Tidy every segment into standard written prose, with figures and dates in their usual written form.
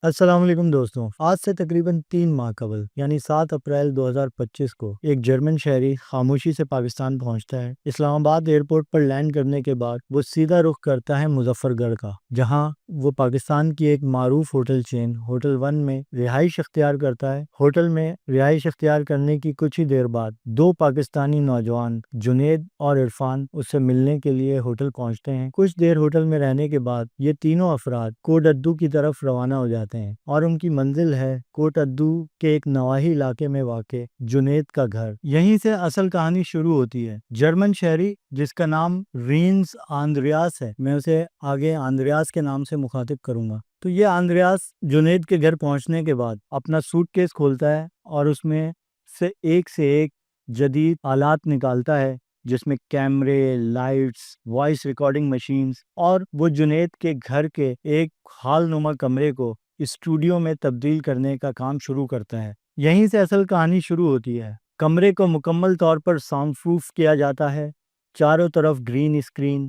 السلام علیکم دوستوں، آج سے تقریباً 3 ماہ قبل یعنی 7 اپریل 2025 کو ایک جرمن شہری خاموشی سے پاکستان پہنچتا ہے۔ اسلام آباد ایئرپورٹ پر لینڈ کرنے کے بعد وہ سیدھا رخ کرتا ہے مظفر گڑھ کا، جہاں وہ پاکستان کی ایک معروف ہوٹل چین ہوٹل 1 میں رہائش اختیار کرتا ہے۔ ہوٹل میں رہائش اختیار کرنے کی کچھ ہی دیر بعد 2 پاکستانی نوجوان جنید اور عرفان اس سے ملنے کے لیے ہوٹل پہنچتے ہیں۔ کچھ دیر ہوٹل میں رہنے کے بعد یہ تینوں افراد کوٹ ادو کی طرف روانہ ہو جاتے ہیں اور ان کی منزل ہے کوٹ ادو کے ایک نواحی علاقے میں واقع جنید کا گھر۔ یہیں سے اصل کہانی شروع ہوتی ہے۔ جرمن شہری جس کا نام رینز آندریاس ہے، میں اسے آگے آندریاس کے نام سے مخاطب کروں گا، تو یہ آندریاس جنید کے گھر پہنچنے کے بعد اپنا سوٹ کیس کھولتا ہے اور اس میں سے ایک جدید آلات نکالتا ہے، جس میں کیمرے، لائٹس، وائس ریکارڈنگ مشینز، اور وہ جنید کے گھر کے ایک ہال نما کمرے کو اسٹوڈیو میں تبدیل کرنے کا کام شروع کرتا ہے۔ یہیں سے اصل کہانی شروع ہوتی ہے۔ کمرے کو مکمل طور پر ساؤنڈ پروف کیا جاتا ہے، چاروں طرف گرین اسکرین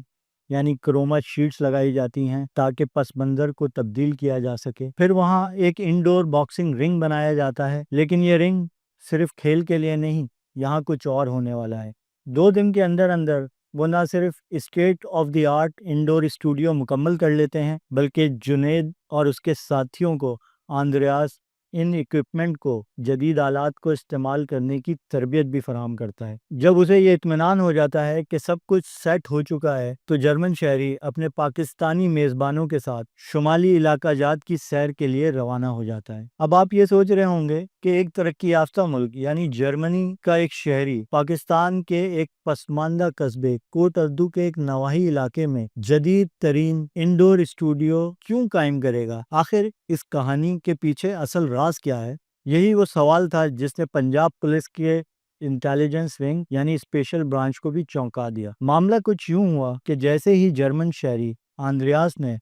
یعنی کروما شیٹس لگائی جاتی ہیں تاکہ پس منظر کو تبدیل کیا جا سکے۔ پھر وہاں ایک انڈور باکسنگ رنگ بنایا جاتا ہے، لیکن یہ رنگ صرف کھیل کے لیے نہیں، یہاں کچھ اور ہونے والا ہے۔ 2 دن کے اندر وہ نہ صرف state of the art indoor studio مکمل کر لیتے ہیں، بلکہ جنید اور اس کے ساتھیوں کو آندریاس ان ایکوپمنٹ کو، جدید آلات کو استعمال کرنے کی تربیت بھی فراہم کرتا ہے۔ جب اسے یہ اطمینان ہو جاتا ہے کہ سب کچھ سیٹ ہو چکا ہے، تو جرمن شہری اپنے پاکستانی میزبانوں کے ساتھ شمالی علاقہ جات کی سیر کے لیے روانہ ہو جاتا ہے۔ اب آپ یہ سوچ رہے ہوں گے کہ ایک ترقی یافتہ ملک یعنی جرمنی کا ایک شہری پاکستان کے ایک پسماندہ قصبے کوٹ ادو کے ایک نواحی علاقے میں جدید ترین انڈور اسٹوڈیو کیوں قائم کرے گا؟ آخر اس کہانی کے پیچھے اصل راز کیا ہے؟ یہی وہ سوال تھا جس نے پنجاب پولیس کے انٹیلیجنس ونگ یعنی اسپیشل برانچ کو بھی چونکا دیا۔ معاملہ کچھ یوں ہوا کہ جیسے ہی جرمن شہری آندریاس نے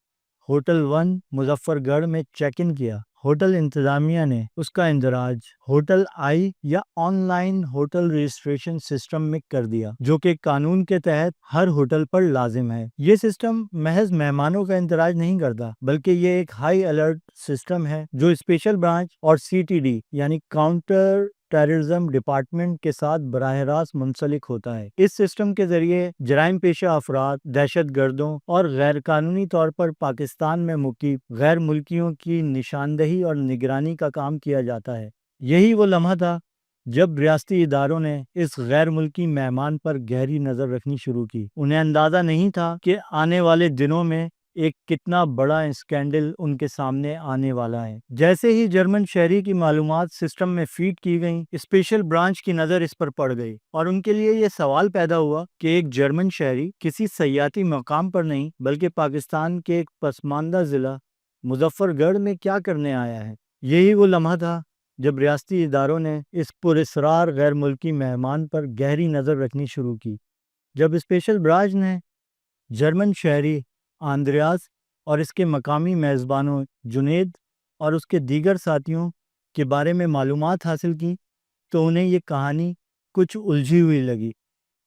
ہوٹل 1 مظفر گڑھ میں چیک ان کیا، ہوٹل انتظامیہ نے اس کا اندراج ہوٹل آئی یا on line hotel registration system میں کر دیا، جو کہ قانون کے تحت ہر ہوٹل پر لازم ہے۔ یہ سسٹم محض مہمانوں کا اندراج نہیں کرتا، بلکہ یہ ایک ہائی الرٹ سسٹم ہے جو اسپیشل برانچ اور CTD یعنی کاؤنٹر ٹیررزم ڈپارٹمنٹ کے ساتھ براہ راست منسلک ہوتا ہے۔ اس سسٹم کے ذریعے جرائم پیشہ افراد، دہشت گردوں اور غیر قانونی طور پر پاکستان میں مقیم غیر ملکیوں کی نشاندہی اور نگرانی کا کام کیا جاتا ہے۔ یہی وہ لمحہ تھا جب ریاستی اداروں نے اس غیر ملکی مہمان پر گہری نظر رکھنی شروع کی۔ انہیں اندازہ نہیں تھا کہ آنے والے دنوں میں ایک کتنا بڑا اسکینڈل ان کے سامنے آنے والا ہے۔ جیسے ہی جرمن شہری کی معلومات سسٹم میں فیڈ کی گئیں، اسپیشل برانچ کی نظر اس پر پڑ گئی اور ان کے لیے یہ سوال پیدا ہوا کہ ایک جرمن شہری کسی سیاحتی مقام پر نہیں، بلکہ پاکستان کے ایک پسماندہ ضلع مظفر گڑھ میں کیا کرنے آیا ہے۔ یہی وہ لمحہ تھا جب ریاستی اداروں نے اس پراسرار غیر ملکی مہمان پر گہری نظر رکھنی شروع کی۔ جب اسپیشل برانچ نے جرمن شہری آندریاس اور اس کے مقامی میزبانوں جنید اور اس کے دیگر ساتھیوں کے بارے میں معلومات حاصل کی، تو انہیں یہ کہانی کچھ الجھی ہوئی لگی۔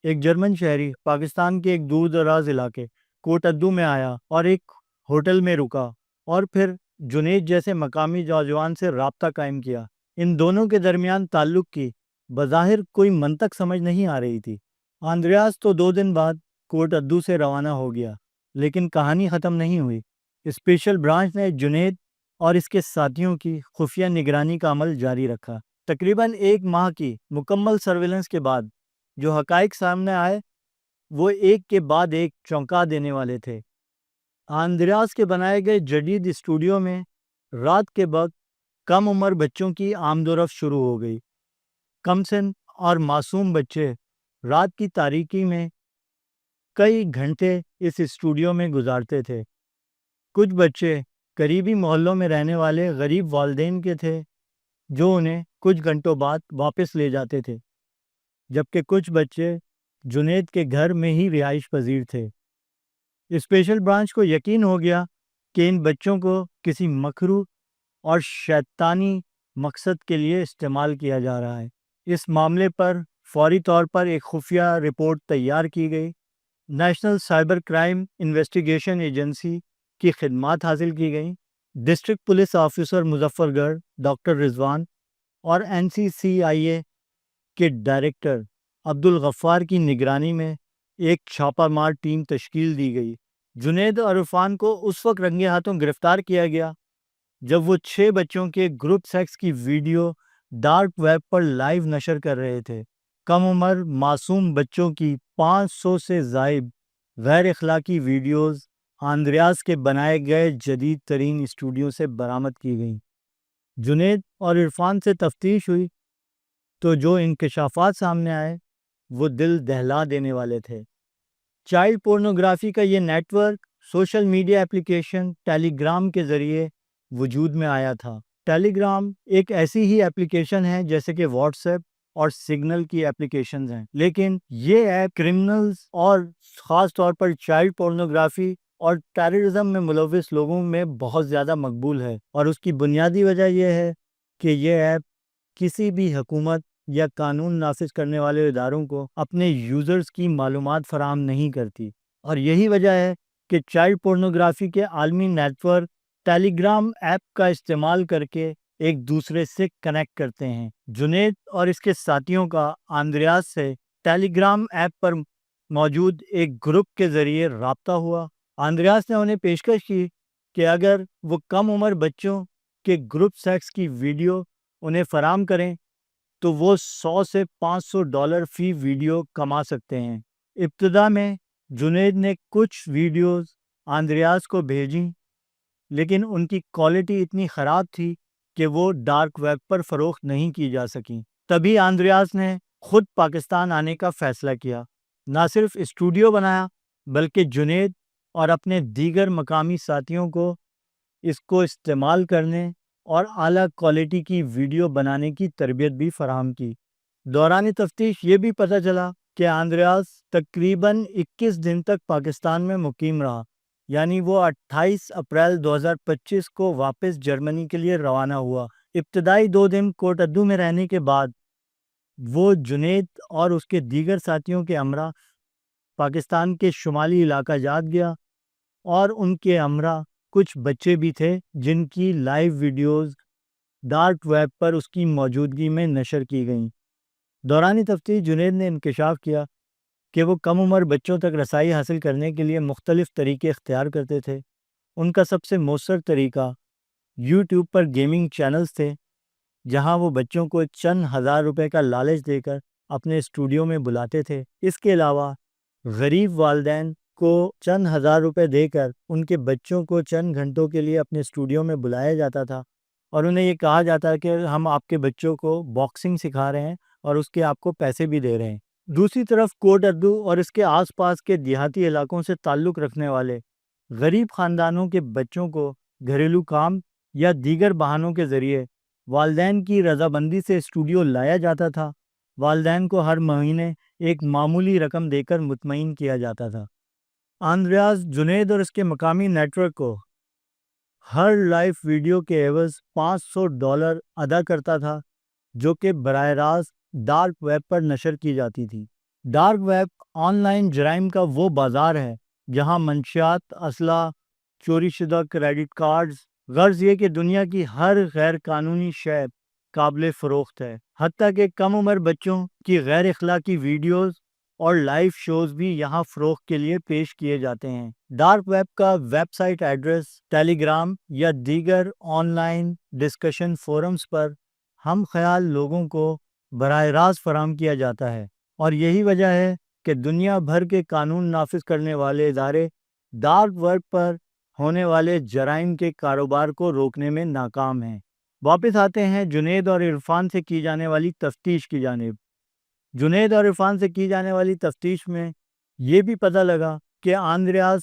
ایک جرمن شہری پاکستان کے ایک دور دراز علاقے کوٹ ادو میں آیا اور ایک ہوٹل میں رکا، اور پھر جنید جیسے مقامی نوجوان سے رابطہ قائم کیا۔ ان دونوں کے درمیان تعلق کی بظاہر کوئی منطق سمجھ نہیں آ رہی تھی۔ آندریاس تو 2 دن بعد کوٹ ادو سے روانہ ہو گیا، لیکن کہانی ختم نہیں ہوئی۔ اسپیشل برانچ نے جنید اور اس کے ساتھیوں کی خفیہ نگرانی کا عمل جاری رکھا۔ تقریباً 1 ماہ کی مکمل سرویلنس کے بعد جو حقائق سامنے آئے وہ ایک کے بعد ایک چونکا دینے والے تھے۔ آندریاس کے بنائے گئے جدید اسٹوڈیو میں رات کے وقت کم عمر بچوں کی آمد و رفت شروع ہو گئی۔ کم سن اور معصوم بچے رات کی تاریکی میں کئی گھنٹے اس اسٹوڈیو میں گزارتے تھے۔ کچھ بچے قریبی محلوں میں رہنے والے غریب والدین کے تھے جو انہیں کچھ گھنٹوں بعد واپس لے جاتے تھے، جبکہ کچھ بچے جنید کے گھر میں ہی رہائش پذیر تھے۔ اسپیشل برانچ کو یقین ہو گیا کہ ان بچوں کو کسی مکروہ اور شیطانی مقصد کے لیے استعمال کیا جا رہا ہے۔ اس معاملے پر فوری طور پر ایک خفیہ رپورٹ تیار کی گئی، national cyber crime investigation agency کی خدمات حاصل کی گئیں، ڈسٹرکٹ پولیس آفیسر مظفر گڑھ ڈاکٹر رضوان اور NCCIA کے ڈائریکٹر عبدالغفار کی نگرانی میں ایک چھاپہ مار ٹیم تشکیل دی گئی۔ جنید اور عرفان کو اس وقت رنگے ہاتھوں گرفتار کیا گیا جب وہ 6 بچوں کے گروپ سیکس کی ویڈیو ڈارک ویب پر لائیو نشر کر رہے تھے۔ کم عمر معصوم بچوں کی 500 سے زائد غیر اخلاقی ویڈیوز آندریاس کے بنائے گئے جدید ترین اسٹوڈیو سے برآمد کی گئیں۔ جنید اور عرفان سے تفتیش ہوئی تو جو انکشافات سامنے آئے وہ دل دہلا دینے والے تھے۔ چائلڈ پورنوگرافی کا یہ network social media application Telegram کے ذریعے وجود میں آیا تھا۔ ٹیلی گرام ایک ایسی ہی ایپلیکیشن ہے جیسے کہ واٹس ایپ اور سگنل کی ایپلیکیشنز ہیں، لیکن یہ ایپ کرمنلز اور خاص طور پر چائلڈ پورنوگرافی اور ٹیررزم میں ملوث لوگوں میں بہت زیادہ مقبول ہے، اور اس کی بنیادی وجہ یہ ہے کہ یہ ایپ کسی بھی حکومت یا قانون نافذ کرنے والے اداروں کو اپنے یوزرز کی معلومات فراہم نہیں کرتی، اور یہی وجہ ہے کہ چائلڈ پورنوگرافی کے عالمی نیٹ ورک ٹیلی گرام ایپ کا استعمال کر کے ایک دوسرے سے کنیکٹ کرتے ہیں۔ جنید اور اس کے ساتھیوں کا آندریاس سے ٹیلی گرام ایپ پر موجود ایک گروپ کے ذریعے رابطہ ہوا۔ آندریاس نے انہیں پیشکش کی کہ اگر وہ کم عمر بچوں کے گروپ سیکس کی ویڈیو انہیں فراہم کریں تو وہ $100 سے $500 فی ویڈیو کما سکتے ہیں۔ ابتدا میں جنید نے کچھ ویڈیوز آندریاس کو بھیجیں، لیکن ان کی کوالٹی اتنی خراب تھی کہ وہ ڈارک ویب پر فروخت نہیں کی جا سکیں۔ تبھی آندریاس نے خود پاکستان آنے کا فیصلہ کیا۔ نہ صرف اسٹوڈیو بنایا بلکہ جنید اور اپنے دیگر مقامی ساتھیوں کو اس کو استعمال کرنے اور اعلیٰ کوالٹی کی ویڈیو بنانے کی تربیت بھی فراہم کی۔ دوران تفتیش یہ بھی پتہ چلا کہ آندریاس تقریباً 21 دن تک پاکستان میں مقیم رہا، یعنی وہ 28 اپریل 2025 کو واپس جرمنی کے لیے روانہ ہوا۔ ابتدائی 2 دن کوٹ ادو میں رہنے کے بعد وہ جنید اور اس کے دیگر ساتھیوں کے ہمراہ پاکستان کے شمالی علاقہ جات گیا، اور ان کے ہمراہ کچھ بچے بھی تھے جن کی لائیو ویڈیوز ڈارک ویب پر اس کی موجودگی میں نشر کی گئیں۔ دوران تفتیش جنید نے انکشاف کیا کہ وہ کم عمر بچوں تک رسائی حاصل کرنے کے لیے مختلف طریقے اختیار کرتے تھے۔ ان کا سب سے مؤثر طریقہ یوٹیوب پر گیمنگ چینلز تھے، جہاں وہ بچوں کو چند ہزار روپے کا لالچ دے کر اپنے اسٹوڈیو میں بلاتے تھے۔ اس کے علاوہ غریب والدین کو چند ہزار روپے دے کر ان کے بچوں کو چند گھنٹوں کے لیے اپنے اسٹوڈیو میں بلایا جاتا تھا، اور انہیں یہ کہا جاتا کہ ہم آپ کے بچوں کو باکسنگ سکھا رہے ہیں اور اس کے آپ کو پیسے بھی دے رہے ہیں۔ دوسری طرف کوٹ ادو اور اس کے آس پاس کے دیہاتی علاقوں سے تعلق رکھنے والے غریب خاندانوں کے بچوں کو گھریلو کام یا دیگر بہانوں کے ذریعے والدین کی رضامندی سے اسٹوڈیو لایا جاتا تھا۔ والدین کو ہر مہینے ایک معمولی رقم دے کر مطمئن کیا جاتا تھا۔ آندریاس جنید اور اس کے مقامی نیٹ ورک کو ہر لائیو ویڈیو کے عوض $500 ادا کرتا تھا، جو کہ براہ راست ڈارک ویب پر نشر کی جاتی تھی۔ ڈارک ویب آن لائن جرائم کا وہ بازار ہے جہاں منشیات، اسلحہ، چوری شدہ کریڈٹ کارڈز، غرض یہ کہ دنیا کی ہر غیر قانونی شے قابل فروخت ہے۔ حتیٰ کہ کم عمر بچوں کی غیر اخلاقی ویڈیوز اور لائیو شوز بھی یہاں فروخت کے لیے پیش کیے جاتے ہیں۔ ڈارک ویب کا ویب سائٹ ایڈریس، ٹیلی گرام یا دیگر آن لائن ڈسکشن فورمز پر ہم خیال لوگوں کو براہ راست فراہم کیا جاتا ہے، اور یہی وجہ ہے کہ دنیا بھر کے قانون نافذ کرنے والے ادارے ڈارک ویب پر ہونے والے جرائم کے کاروبار کو روکنے میں ناکام ہیں۔ واپس آتے ہیں جنید اور عرفان سے کی جانے والی تفتیش کی جانب۔ جنید اور عرفان سے کی جانے والی تفتیش میں یہ بھی پتہ لگا کہ آندریاس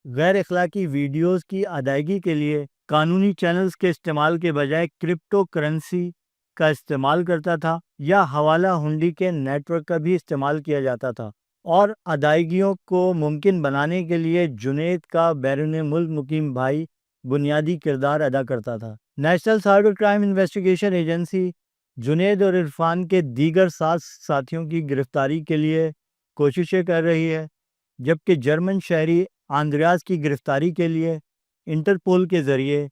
غیر اخلاقی ویڈیوز کی ادائیگی کے لیے قانونی چینلز کے استعمال کے بجائے کرپٹو کرنسی کا استعمال کرتا تھا، یا حوالہ ہنڈی کے نیٹ ورک کا بھی استعمال کیا جاتا تھا، اور ادائیگیوں کو ممکن بنانے کے لیے جنید کا بیرون ملک مقیم بھائی بنیادی کردار ادا کرتا تھا۔ National cyber crime investigation agency Junaid اور عرفان کے دیگر 7 ساتھیوں کی گرفتاری کے لیے کوششیں کر رہی ہے، جبکہ جرمن شہری آندریاس کی گرفتاری کے لیے انٹرپول کے ذریعے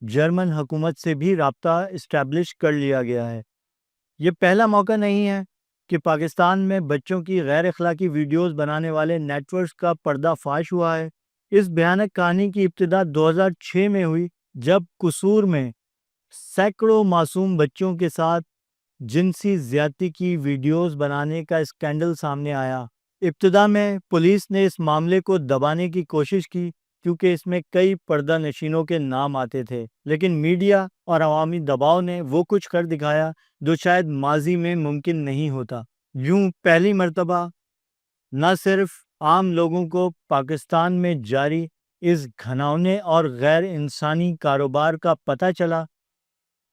جرمن حکومت سے بھی رابطہ اسٹیبلش کر لیا گیا ہے۔ یہ پہلا موقع نہیں ہے کہ پاکستان میں بچوں کی غیر اخلاقی ویڈیوز بنانے والے نیٹ ورکس کا پردہ فاش ہوا ہے۔ اس بھیانک کہانی کی ابتدا 2006 میں ہوئی، جب قصور میں سینکڑوں معصوم بچوں کے ساتھ جنسی زیادتی کی ویڈیوز بنانے کا اسکینڈل سامنے آیا۔ ابتدا میں پولیس نے اس معاملے کو دبانے کی کوشش کی کیونکہ اس میں کئی پردہ نشینوں کے نام آتے تھے، لیکن میڈیا اور عوامی دباؤ نے وہ کچھ کر دکھایا جو شاید ماضی میں ممکن نہیں ہوتا۔ یوں پہلی مرتبہ نہ صرف عام لوگوں کو پاکستان میں جاری اس گھناؤنے اور غیر انسانی کاروبار کا پتہ چلا،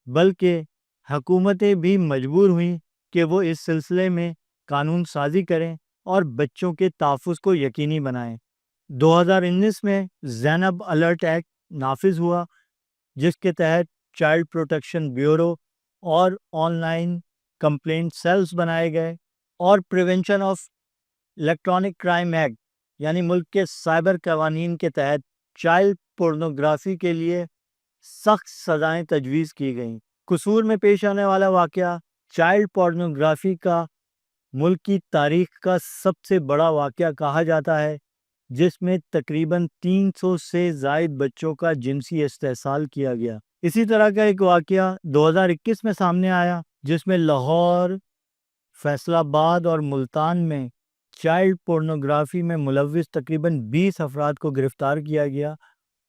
بلکہ حکومتیں بھی مجبور ہوئیں کہ وہ اس سلسلے میں قانون سازی کریں اور بچوں کے تحفظ کو یقینی بنائیں۔ 2019 میں زینب الرٹ ایکٹ نافذ ہوا، جس کے تحت چائلڈ پروٹیکشن بیورو اور آن لائن کمپلینٹ سیلز بنائے گئے، اور prevention of electronic crime act یعنی ملک کے سائبر قوانین کے تحت چائلڈ پورنوگرافی کے لیے سخت سزائیں تجویز کی گئیں۔ قصور میں پیش آنے والا واقعہ چائلڈ پورنوگرافی کا ملک کی تاریخ کا سب سے بڑا واقعہ کہا جاتا ہے، جس میں تقریباً 300 سے زائد بچوں کا جنسی استحصال کیا گیا۔ اسی طرح کا ایک واقعہ 2021 میں سامنے آیا، جس میں لاہور، فیصل آباد اور ملتان میں چائلڈ پورنوگرافی میں ملوث تقریباً 20 افراد کو گرفتار کیا گیا،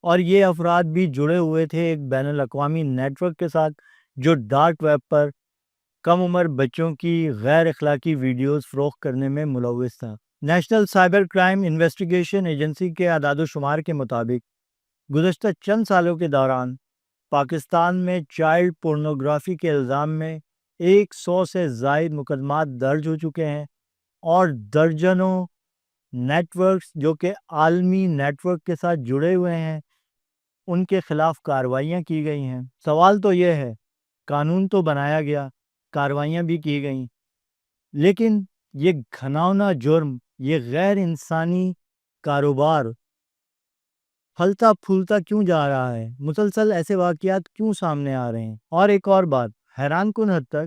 اور یہ افراد بھی جڑے ہوئے تھے ایک بین الاقوامی نیٹ ورک کے ساتھ جو ڈارک ویب پر کم عمر بچوں کی غیر اخلاقی ویڈیوز فروخت کرنے میں ملوث تھا۔ National cyber crime investigation agency کے اعداد و شمار کے مطابق گزشتہ چند سالوں کے دوران پاکستان میں چائلڈ پورنوگرافی کے الزام میں 100 سے زائد مقدمات درج ہو چکے ہیں، اور درجنوں نیٹ ورکس جو کہ عالمی نیٹ ورک کے ساتھ جڑے ہوئے ہیں، ان کے خلاف کارروائیاں کی گئی ہیں۔ سوال تو یہ ہے، قانون تو بنایا گیا، کارروائیاں بھی کی گئیں، لیکن یہ گھناؤنا جرم، یہ غیر انسانی کاروبار پھلتا پھولتا کیوں جا رہا ہے؟ مسلسل ایسے واقعات کیوں سامنے آ رہے ہیں؟ اور ایک اور بات، حیران کن حد تک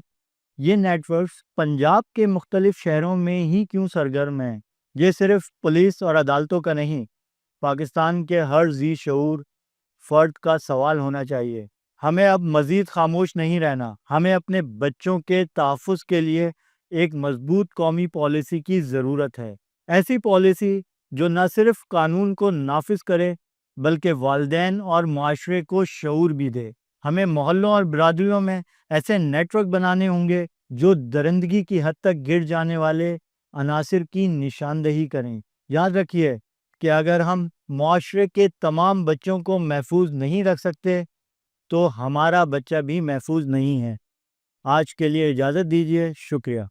یہ نیٹ ورکس پنجاب کے مختلف شہروں میں ہی کیوں سرگرم ہیں؟ یہ صرف پولیس اور عدالتوں کا نہیں، پاکستان کے ہر ذی شعور فرد کا سوال ہونا چاہیے۔ ہمیں اب مزید خاموش نہیں رہنا، ہمیں اپنے بچوں کے تحفظ کے لیے ایک مضبوط قومی پالیسی کی ضرورت ہے، ایسی پالیسی جو نہ صرف قانون کو نافذ کرے بلکہ والدین اور معاشرے کو شعور بھی دے۔ ہمیں محلوں اور برادریوں میں ایسے نیٹ ورک بنانے ہوں گے جو درندگی کی حد تک گر جانے والے عناصر کی نشاندہی کریں۔ یاد رکھیے کہ اگر ہم معاشرے کے تمام بچوں کو محفوظ نہیں رکھ سکتے تو ہمارا بچہ بھی محفوظ نہیں ہے۔ آج کے لیے اجازت دیجیے، شکریہ۔